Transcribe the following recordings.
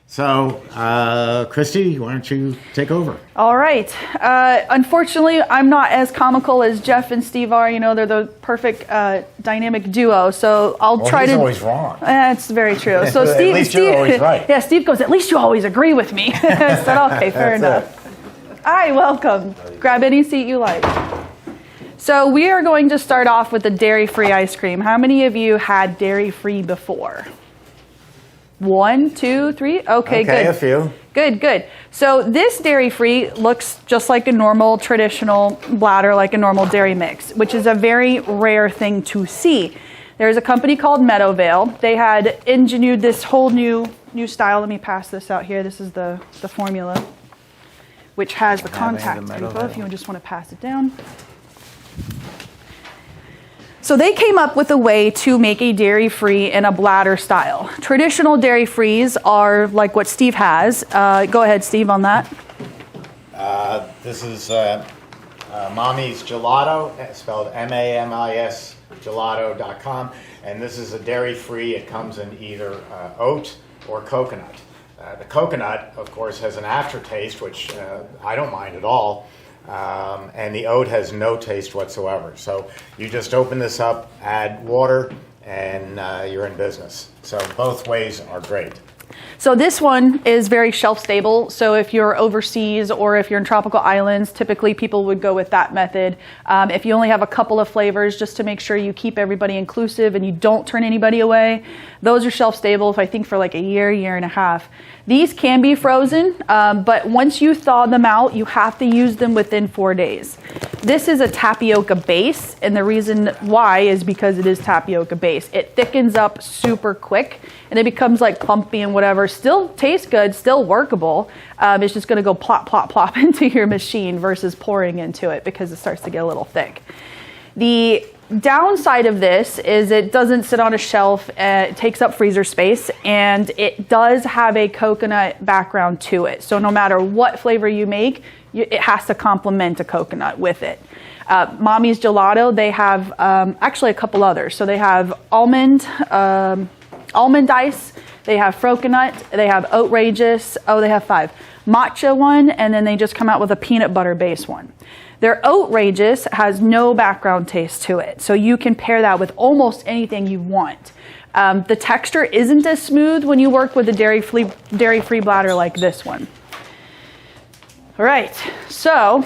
So, Christy, why don't you take over? All right. Unfortunately, I'm not as comical as Jeff and Steve are. You know, they're the perfect dynamic duo. So I'll try to. He's always wrong. That's very true. So At Steve, least you're always right. Yeah, Steve goes, at least you always agree with me. I said, okay, fair enough. Hi, welcome. Grab any seat you like. So we are going to start off with the dairy-free ice cream. How many of you had dairy-free before? 1, 2, 3. Okay, good. A few. Good. So this dairy-free looks just like a normal traditional bladder, like a normal dairy mix, which is a very rare thing to see. There's a company called Meadowvale. They had engineered this whole new style. Let me pass this out here. This is the formula, which has the contact info if you just want to pass it down. So they came up with a way to make a dairy-free in a bladder style. Traditional dairy-frees are like what Steve has. Go ahead, Steve, on that. This is Mommy's Gelato, spelled M-A-M-I-S, gelato.com. And this is a dairy-free. It comes in either oat or coconut. The coconut, of course, has an aftertaste, which I don't mind at all. And the oat has no taste whatsoever. So you just open this up, add water, and you're in business. So both ways are great. So this one is very shelf stable. So if you're overseas or if you're in tropical islands, typically people would go with that method. If you only have a couple of flavors, just to make sure you keep everybody inclusive and you don't turn anybody away, those are shelf stable, I think, for like a year and a half. These can be frozen, but once you thaw them out, you have to use them within 4 days. This is a tapioca base, and the reason why is because it is tapioca base. It thickens up super quick, and it becomes like clumpy and whatever. Still tastes good, still workable. It's just going to go plop, plop, plop into your machine versus pouring into it because it starts to get a little thick. The downside of this is it doesn't sit on a shelf, it takes up freezer space, and it does have a coconut background to it. So no matter what flavor you make, it has to complement a coconut with it. Mommy's Gelato, they have actually a couple others. So they have almond ice, they have Froconut, they have Outrageous, they have 5. Matcha one, and then they just come out with a peanut butter base one. Their Outrageous has no background taste to it, so you can pair that with almost anything you want. The texture isn't as smooth when you work with a dairy-free bladder like this one. All right, so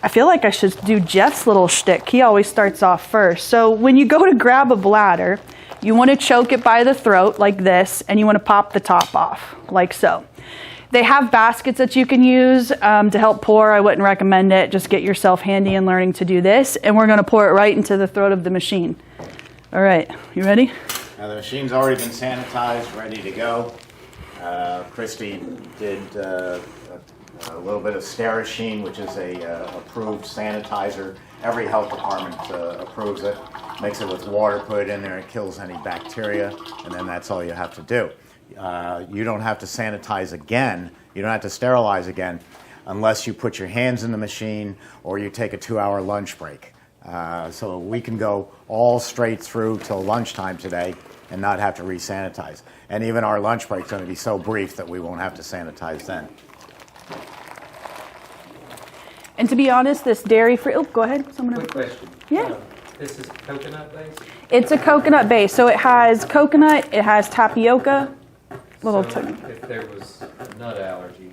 I feel like I should do Jeff's little shtick. He always starts off first. So when you go to grab a bladder, you want to choke it by the throat like this, and you want to pop the top off, like so. They have baskets that you can use to help pour. I wouldn't recommend it. Just get yourself handy in learning to do this. And we're going to pour it right into the throat of the machine. All right, you ready? Now the machine's already been sanitized, ready to go. Christy did a little bit of Sterashine, which is a approved sanitizer. Every health department approves it. Mix it with water, put it in there, it kills any bacteria, and then that's all you have to do. You don't have to sanitize again, you don't have to sterilize again unless you put your hands in the machine or you take a 2-hour lunch break. So we can go all straight through till lunchtime today and not have to re-sanitize. And even our lunch break's going to be so brief that we won't have to sanitize then. And to be honest, this dairy-free, go ahead. Someone have a question. Yeah. This is coconut based? It's a coconut base. So it has coconut, it has tapioca. If there was a nut allergy,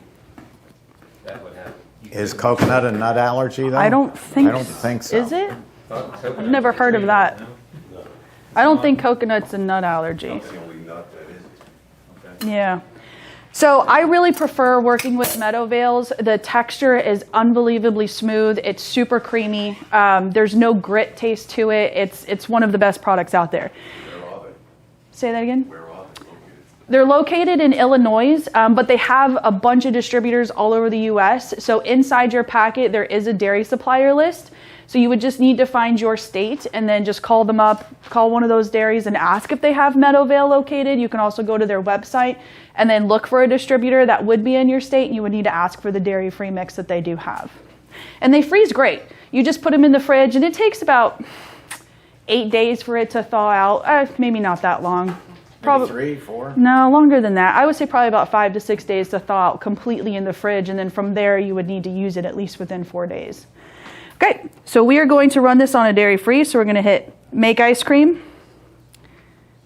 that would happen. Is coconut a nut allergy, though? I don't think so. Is it? I've never heard of that. I don't think coconut's a nut allergy. That's the only nut that is. Okay. Yeah. So I really prefer working with Meadowvales. The texture is unbelievably smooth. It's super creamy. There's no grit taste to it. It's one of the best products out there. Where are they? Say that again? Where are they located? They're located in Illinois, but they have a bunch of distributors all over the U.S. So inside your packet, there is a dairy supplier list. So you would just need to find your state and then just call them up, call one of those dairies and ask if they have Meadowvale located. You can also go to their website and then look for a distributor that would be in your state, and you would need to ask for the dairy-free mix that they do have. And they freeze great. You just put them in the fridge, and it takes about 8 days for it to thaw out. Maybe not that long. Maybe 3, 4? No, longer than that. I would say probably about 5 to 6 days to thaw out completely in the fridge, and then from there you would need to use it at least within 4 days. Okay, so we are going to run this on a dairy-free, so we're going to hit Make Ice Cream,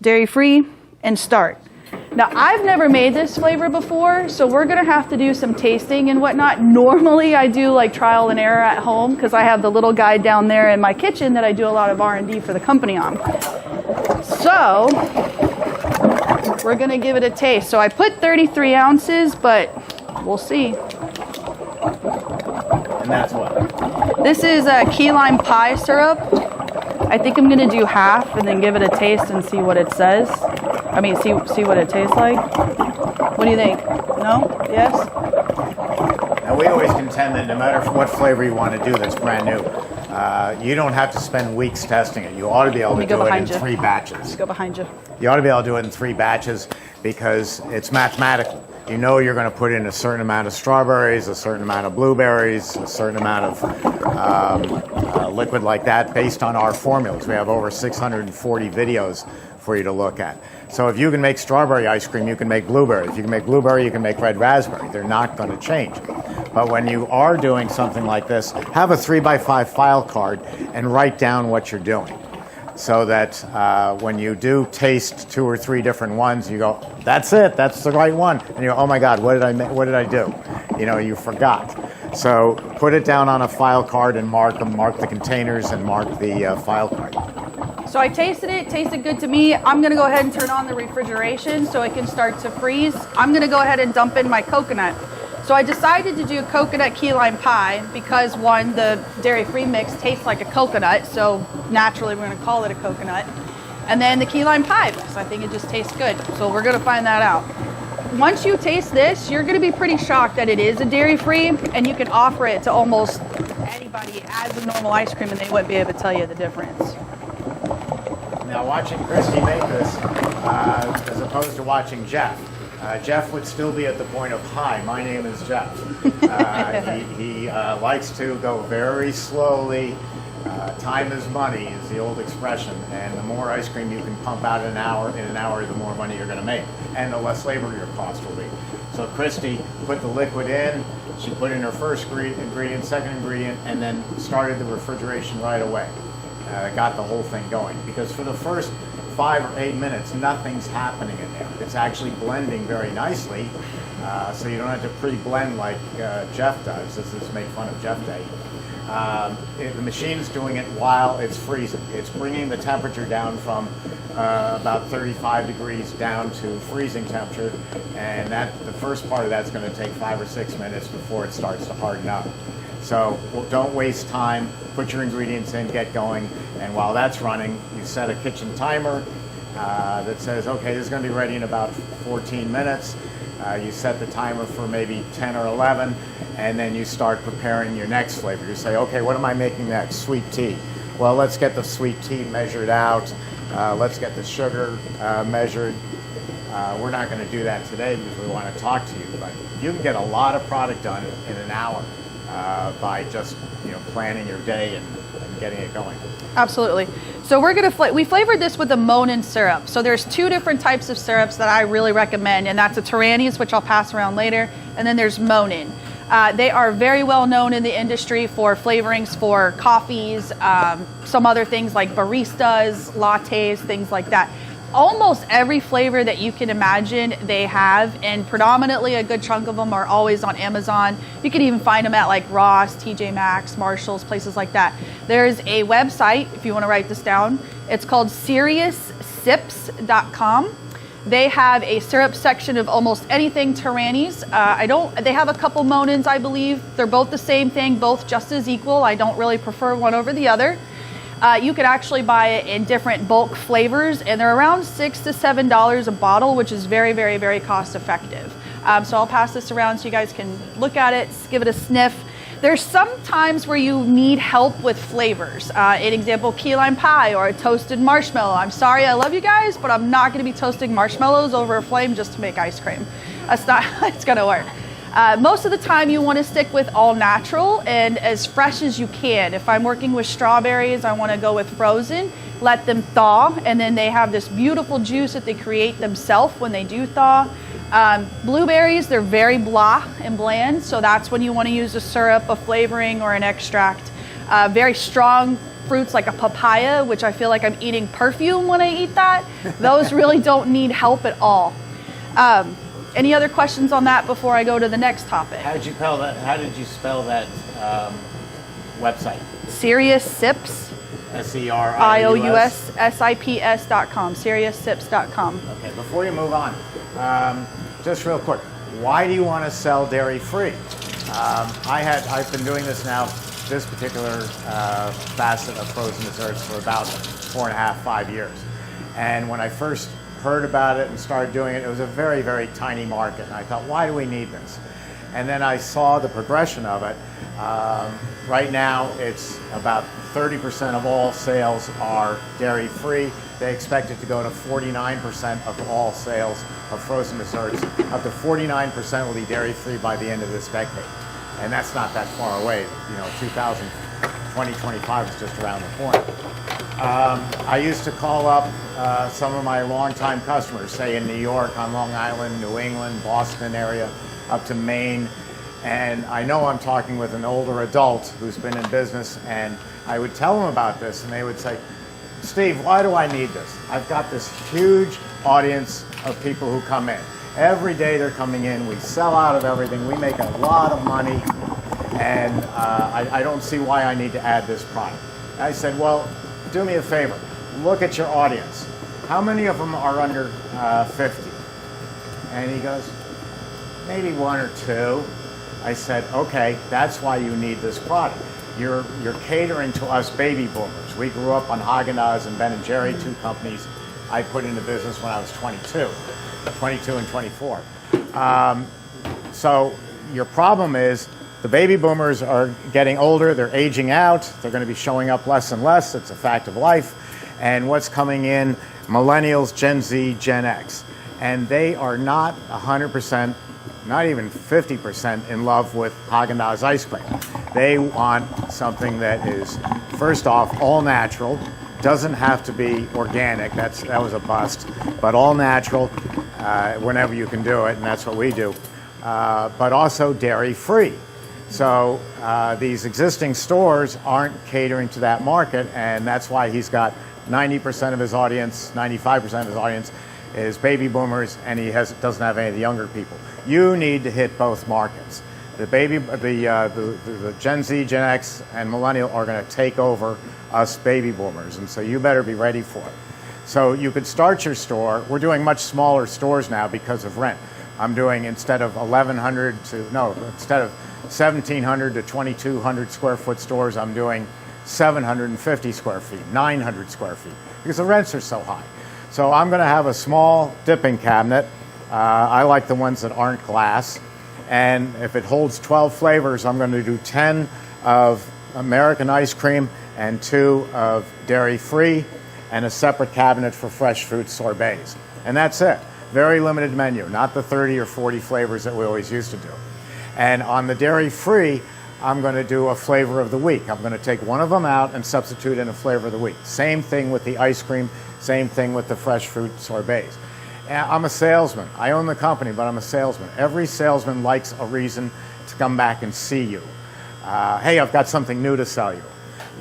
Dairy-Free, and Start. Now, I've never made this flavor before, so we're going to have to do some tasting and whatnot. Normally, I do like trial and error at home because I have the little guy down there in my kitchen that I do a lot of R&D for the company on. So, we're going to give it a taste. So I put 33 ounces, but we'll see. And that's what? This is a key lime pie syrup. I think I'm going to do half and then give it a taste and see what it says. I mean, see what it tastes like. What do you think? No? Yes? Now, we always contend that no matter what flavor you want to do that's brand new, you don't have to spend weeks testing it. You ought to be able to do it in 3 batches. Go behind you. You ought to be able to do it in 3 batches because it's mathematical. You know you're going to put in a certain amount of strawberries, a certain amount of blueberries, a certain amount of liquid like that based on our formulas. We have over 640 videos for you to look at. So if you can make strawberry ice cream, you can make blueberry. If you can make blueberry, you can make red raspberry. They're not going to change. But when you are doing something like this, have a 3x5 file card and write down what you're doing, so that when you do taste 2 or 3 different ones, you go, that's it, that's the right one. And you go, oh my God, what did I do? You know, you forgot. So put it down on a file card and mark them, mark the containers and mark the file card. So I tasted it, tasted good to me. I'm gonna go ahead and turn on the refrigeration so it can start to freeze. I'm gonna go ahead and dump in my coconut. So I decided to do coconut key lime pie because, one, the dairy-free mix tastes like a coconut, so naturally we're gonna call it a coconut. And then the key lime pie, because I think it just tastes good. So we're gonna find that out. Once you taste this, you're gonna be pretty shocked that it is a dairy-free, and you can offer it to almost anybody as a normal ice cream and they wouldn't be able to tell you the difference. Now, watching Christy make this, as opposed to watching Jeff, Jeff would still be at the point of, hi, my name is Jeff. He likes to go very slowly. Time is money is the old expression, and the more ice cream you can pump out in an hour, the more money you're going to make, and the less labor your cost will be. So Christy put the liquid in, she put in her first ingredient, second ingredient, and then started the refrigeration right away. Got the whole thing going, because for the first 5 or 8 minutes, nothing's happening in there. It's actually blending very nicely, so you don't have to pre-blend like Jeff does. This is make fun of Jeff Day. The machine is doing it while it's freezing. It's bringing the temperature down from about 35 degrees down to freezing temperature, and the first part of that's going to take 5 or 6 minutes before it starts to harden up. So don't waste time, put your ingredients in, get going, and while that's running, you set a kitchen timer that says, okay, this is going to be ready in about 14 minutes. You set the timer for maybe 10 or 11, and then you start preparing your next flavor. You say, okay, what am I making next? Sweet tea. Well, let's get the sweet tea measured out. Let's get the sugar measured. We're not going to do that today because we want to talk to you, but you can get a lot of product done in an hour by just planning your day and getting it going. Absolutely. So we're gonna we flavored this with a Monin syrup. So there's 2 different types of syrups that I really recommend, and that's a Tyrannies, which I'll pass around later, and then there's Monin. They are very well known in the industry for flavorings for coffees, some other things like baristas, lattes, things like that. Almost every flavor that you can imagine they have, and predominantly a good chunk of them are always on Amazon. You can even find them at like Ross, TJ Maxx, Marshalls, places like that. There's a website, if you want to write this down, it's called SeriousSips.com. They have a syrup section of almost anything Tyrannies. They have a couple Monins, I believe. They're both the same thing, both just as equal. I don't really prefer one over the other. You could actually buy it in different bulk flavors, and they're around $6 to $7 a bottle, which is very, very, very cost effective. So I'll pass this around so you guys can look at it, give it a sniff. There's some times where you need help with flavors. An example, key lime pie or a toasted marshmallow. I'm sorry, I love you guys, but I'm not gonna be toasting marshmallows over a flame just to make ice cream. That's not how it's gonna work. Most of the time you wanna stick with all natural and as fresh as you can. If I'm working with strawberries, I wanna go with frozen, let them thaw, and then they have this beautiful juice that they create themselves when they do thaw. Blueberries, they're very blah and bland, so that's when you want to use a syrup, a flavoring, or an extract. Very strong fruits like a papaya, which I feel like I'm eating perfume when I eat that. Those really don't need help at all. Any other questions on that before I go to the next topic? How did you spell that? How did you spell that website? Serious Sips, IOUSSIPS.com, SeriousSips.com. Okay, before you move on, just real quick, why do you want to sell dairy-free? I've been doing this now, this particular facet of frozen desserts for about 4.5, 5 years. And when I first heard about it and started doing it, it was a very, very tiny market. And I thought, why do we need this? And then I saw the progression of it. Right now, it's about 30% of all sales are dairy-free. They expect it to go to 49% of all sales of frozen desserts. Up to 49% will be dairy-free by the end of this decade. And that's not that far away. You know, 2025 is just around the corner. I used to call up some of my longtime customers, say in New York, on Long Island, New England, Boston area, up to Maine. And I know I'm talking with an older adult who's been in business, and I would tell them about this, and they would say, Steve, why do I need this? I've got this huge audience of people who come in. Every day they're coming in, we sell out of everything, we make a lot of money, and I don't see why I need to add this product. I said, well, do me a favor, look at your audience. How many of them are under 50? And he goes, maybe 1 or 2. I said, okay, that's why you need this product. You're catering to us baby boomers. We grew up on Haagen-Dazs and Ben & Jerry, 2 companies I put into business when I was 22 and 24. So your problem is the baby boomers are getting older, they're aging out, they're going to be showing up less and less, it's a fact of life. And what's coming in, millennials, Gen Z, Gen X. And they are not 100%, not even 50% in love with Haagen-Dazs ice cream. They want something that is, first off, all natural, doesn't have to be organic, that was a bust, but all natural whenever you can do it, and that's what we do, but also dairy-free. So these existing stores aren't catering to that market, and that's why he's got 90% of his audience, 95% of his audience is baby boomers, and he doesn't have any of the younger people. You need to hit both markets. The Gen Z, Gen X, and Millennial are going to take over us baby boomers, and so you better be ready for it. So you could start your store. We're doing much smaller stores now because of rent. I'm doing, instead of 1,700 to 2,200 square foot stores, I'm doing 750 square feet, 900 square feet, because the rents are so high. So I'm going to have a small dipping cabinet. I like the ones that aren't glass. And if it holds 12 flavors, I'm going to do 10 of American ice cream and 2 of dairy-free, and a separate cabinet for fresh fruit sorbets. And that's it. Very limited menu, not the 30 or 40 flavors that we always used to do. And on the dairy-free, I'm going to do a flavor of the week. I'm going to take one of them out and substitute in a flavor of the week. Same thing with the ice cream, same thing with the fresh fruit sorbets. I'm a salesman. I own the company, but I'm a salesman. Every salesman likes a reason to come back and see you. Hey, I've got something new to sell you.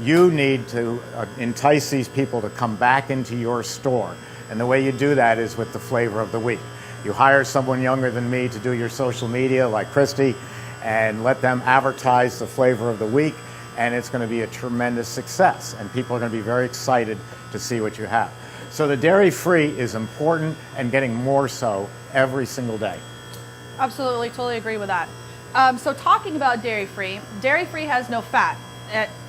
You need to entice these people to come back into your store. And the way you do that is with the flavor of the week. You hire someone younger than me to do your social media, like Christy, and let them advertise the flavor of the week, and it's going to be a tremendous success. And people are going to be very excited to see what you have. So the dairy-free is important and getting more so every single day. Absolutely, totally agree with that. So talking about dairy-free has no fat.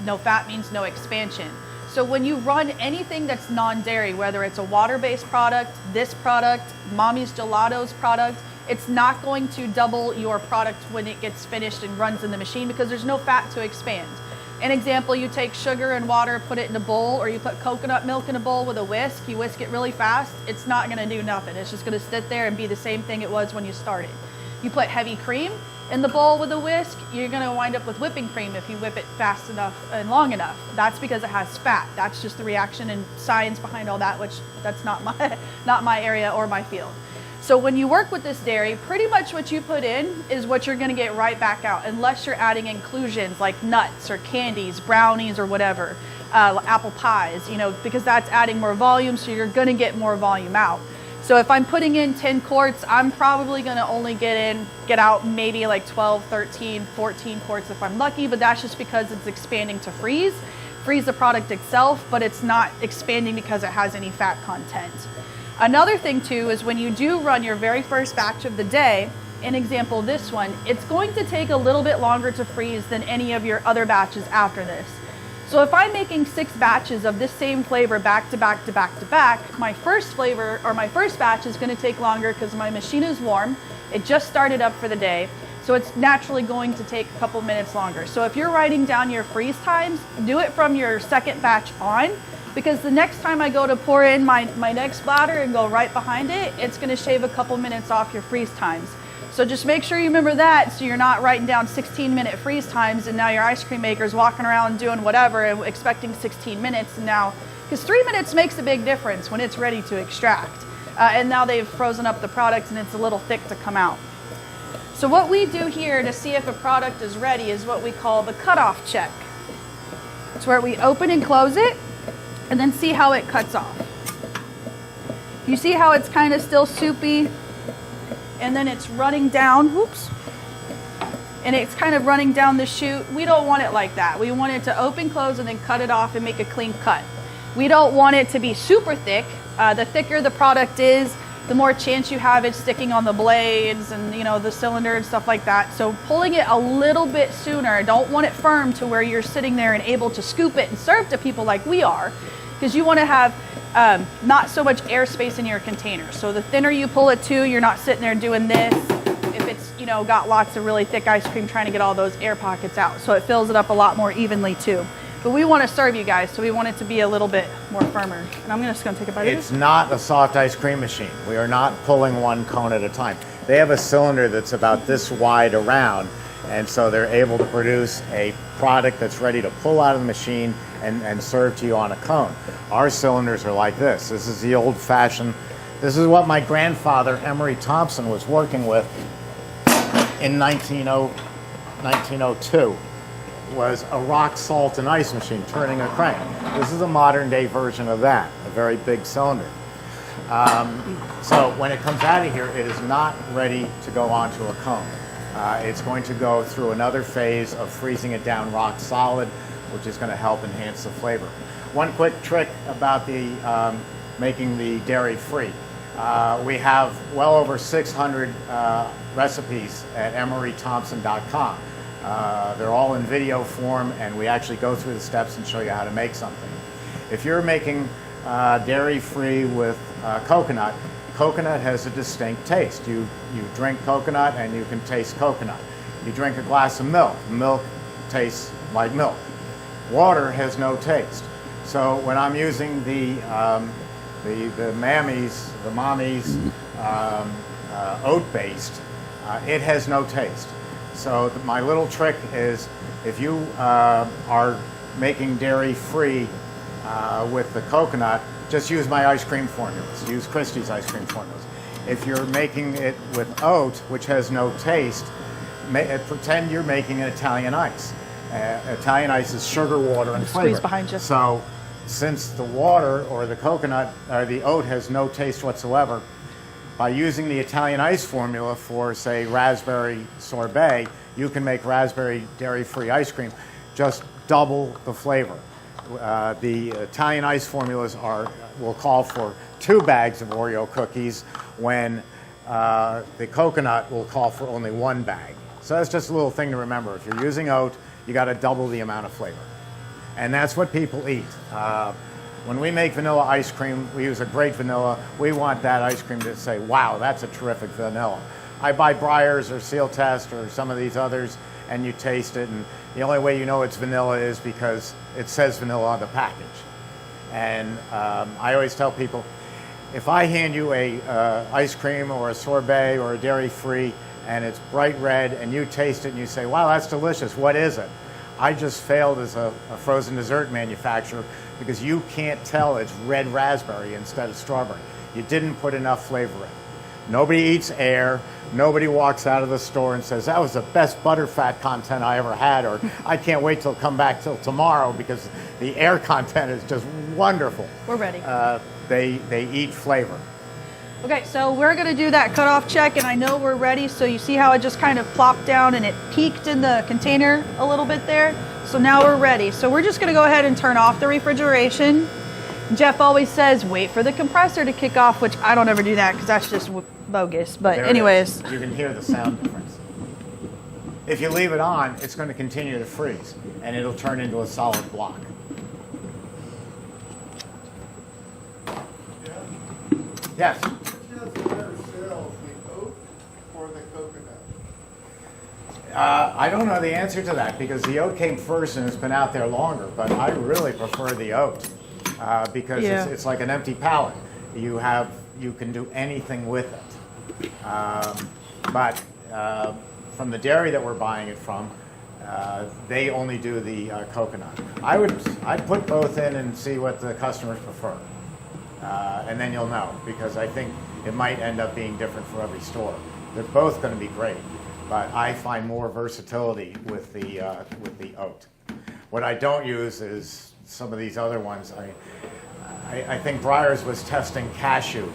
No fat means no expansion. So when you run anything that's non-dairy, whether it's a water-based product, this product, Mommy's Gelato's product, it's not going to double your product when it gets finished and runs in the machine because there's no fat to expand. An example, you take sugar and water, put it in a bowl, or you put coconut milk in a bowl with a whisk, you whisk it really fast, it's not gonna do nothing. It's just gonna sit there and be the same thing it was when you started. You put heavy cream in the bowl with a whisk, you're gonna wind up with whipping cream if you whip it fast enough and long enough. That's because it has fat. That's just the reaction and science behind all that, which that's not my area or my field. So when you work with this dairy, pretty much what you put in is what you're gonna get right back out, unless you're adding inclusions like nuts or candies, brownies or whatever, apple pies, you know, because that's adding more volume, so you're gonna get more volume out. So if I'm putting in 10 quarts, I'm probably gonna only get out maybe like 12, 13, 14 quarts if I'm lucky, but that's just because it's expanding to freeze the product itself, but it's not expanding because it has any fat content. Another thing too is when you do run your very first batch of the day, an example this one, it's going to take a little bit longer to freeze than any of your other batches after this. So if I'm making 6 batches of this same flavor back to back to back to back, my first flavor or my first batch is going to take longer because my machine is warm. It just started up for the day. So it's naturally going to take a couple minutes longer. So if you're writing down your freeze times, do it from your second batch on, because the next time I go to pour in my next bladder and go right behind it, it's going to shave a couple minutes off your freeze times. So just make sure you remember that, so you're not writing down 16-minute freeze times and now your ice cream maker's walking around doing whatever and expecting 16 minutes and now, because 3 minutes makes a big difference when it's ready to extract. And now they've frozen up the product and it's a little thick to come out. So what we do here to see if a product is ready is what we call the cutoff check. It's where we open and close it and then see how it cuts off. You see how it's kind of still soupy and then it's running down, whoops, and it's kind of running down the chute. We don't want it like that. We want it to open, close, and then cut it off and make a clean cut. We don't want it to be super thick. The thicker the product is, the more chance you have it sticking on the blades and, you know, the cylinder and stuff like that. So pulling it a little bit sooner, don't want it firm to where you're sitting there and able to scoop it and serve to people like we are, because you want to have not so much airspace in your container. So the thinner you pull it to, you're not sitting there doing this. If it's, you know, got lots of really thick ice cream, trying to get all those air pockets out. So it fills it up a lot more evenly too. But we want to serve you guys, so we want it to be a little bit more firmer. And I'm just going to take a bite of It's this. not a soft ice cream machine. We are not pulling one cone at a time. They have a cylinder that's about this wide around, and so they're able to produce a product that's ready to pull out of the machine and serve to you on a cone. Our cylinders are like this. This is the old-fashioned, this is what my grandfather, Emery Thompson, was working with in 1902. Was a rock, salt, and ice machine turning a crank. This is a modern day version of that, a very big cylinder. So when it comes out of here, it is not ready to go onto a cone. It's going to go through another phase of freezing it down rock solid, which is going to help enhance the flavor. One quick trick about the making the dairy free. We have well over 600 recipes at emerythompson.com. They're all in video form, and we actually go through the steps and show you how to make something. If you're making dairy-free with coconut, coconut has a distinct taste. You drink coconut and you can taste coconut. You drink a glass of milk, milk tastes like milk. Water has no taste. So when I'm using the Mommy's oat-based, it has no taste. So my little trick is, if you are making dairy-free with the coconut, just use my ice cream formulas. Use Christie's ice cream formulas. If you're making it with oat, which has no taste, pretend you're making an Italian ice. Italian ice is sugar, water, and flavor. Squeeze behind you. So since the water or the coconut or the oat has no taste whatsoever, by using the Italian ice formula for, say, raspberry sorbet, you can make raspberry dairy-free ice cream, just double the flavor. The Italian ice formulas will call for 2 bags of Oreo cookies, when the coconut will call for only 1 bag. So that's just a little thing to remember. If you're using oat, you got to double the amount of flavor. And that's what people eat. When we make vanilla ice cream, we use a great vanilla. We want that ice cream to say, wow, that's a terrific vanilla. I buy Breyers or Seal Test or some of these others, and you taste it, and the only way you know it's vanilla is because it says vanilla on the package. And I always tell people, if I hand you a ice cream or a sorbet or a dairy-free, and it's bright red, and you taste it and you say, wow, that's delicious, what is it? I just failed as a frozen dessert manufacturer because you can't tell it's red raspberry instead of strawberry. You didn't put enough flavor in. Nobody eats air. Nobody walks out of the store and says, that was the best butterfat content I ever had, or I can't wait till come back till tomorrow because the air content is just wonderful. We're ready. They eat flavor. Okay, so we're gonna do that cutoff check, and I know we're ready. So you see how it just kind of plopped down and it peaked in the container a little bit there? So now we're ready. So we're just gonna go ahead and turn off the refrigeration. Jeff always says, wait for the compressor to kick off, which I don't ever do that because that's just bogus. But There it anyways, is. You can hear the sound difference. If you leave it on, it's going to continue to freeze, and it'll turn into a solid block. Yes? Which has better sales, the oat or the coconut? I don't know the answer to that because the oat came first and it's been out there longer, but I really prefer the oat because Yeah. it's like an empty pallet. You can do anything with it. But from the dairy that we're buying it from, they only do the coconut. I'd put both in and see what the customers prefer. And then you'll know, because I think it might end up being different for every store. They're both going to be great, but I find more versatility with the oat. What I don't use is some of these other ones. I think Breyers was testing cashew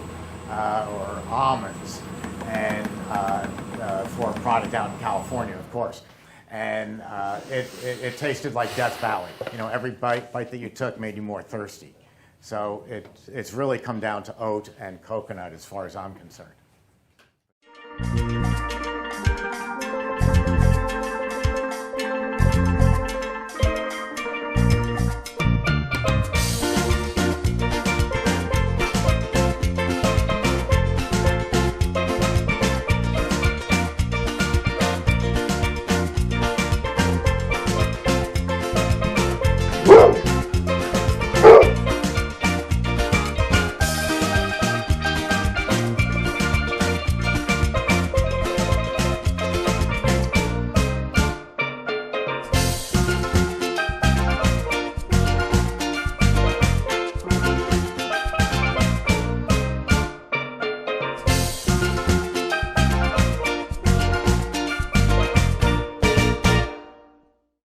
or almonds and for a product out in California, of course. And it tasted like Death Valley. You know, every bite that you took made you more thirsty. So it's really come down to oat and coconut as far as I'm concerned.